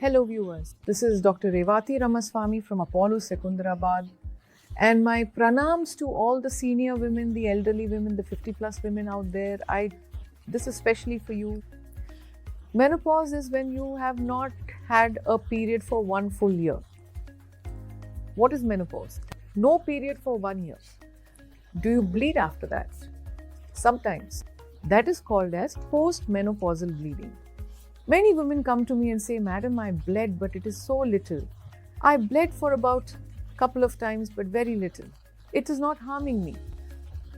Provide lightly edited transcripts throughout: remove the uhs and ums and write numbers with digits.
Hello viewers, this is Dr. Revati Ramaswamy from Apollo Secunderabad, and my pranams to all the senior women, the elderly women, the 50 plus women out there. This is especially for you. Menopause is when you have not had a period for one full year. What is menopause? No period for 1 year. Do you bleed after that? Sometimes. That is called as post-menopausal bleeding. Many women come to me and say, Madam, I bled, but it is so little. I bled for about a couple of times, but very little. It is not harming me.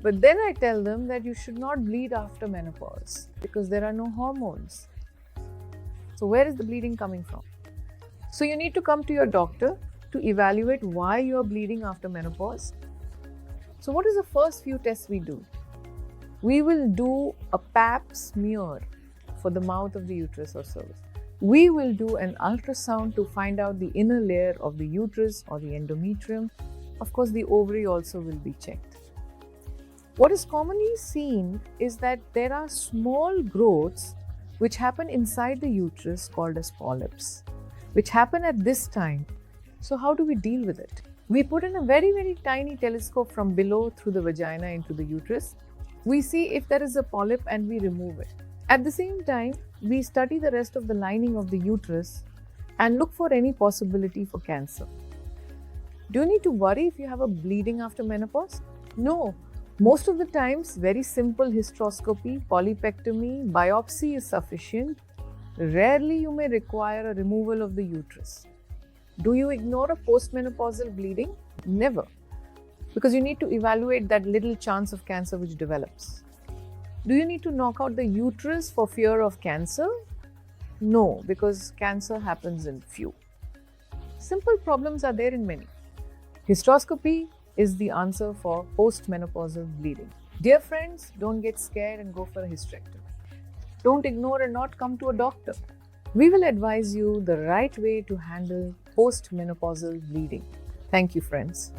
But then I tell them that you should not bleed after menopause because there are no hormones. So where is the bleeding coming from? So you need to come to your doctor to evaluate why you are bleeding after menopause. So what is the first few tests we do? We will do a pap smear for the mouth of the uterus or cervix. We will do an ultrasound to find out the inner layer of the uterus or the endometrium. Of course, the ovary also will be checked. What is commonly seen is that there are small growths which happen inside the uterus called as polyps, which happen at this time. So how do we deal with it? We put in a very, very tiny telescope from below through the vagina into the uterus. We see if there is a polyp and we remove it. At the same time, we study the rest of the lining of the uterus and look for any possibility for cancer. Do you need to worry if you have a bleeding after menopause? No. Most of the times, very simple hysteroscopy, polypectomy, biopsy is sufficient. Rarely you may require a removal of the uterus. Do you ignore a postmenopausal bleeding? Never. Because you need to evaluate that little chance of cancer which develops. Do you need to knock out the uterus for fear of cancer? No, because cancer happens in few. Simple problems are there in many. Hysteroscopy is the answer for postmenopausal bleeding. Dear friends, don't get scared and go for a hysterectomy. Don't ignore and not come to a doctor. We will advise you the right way to handle postmenopausal bleeding. Thank you, friends.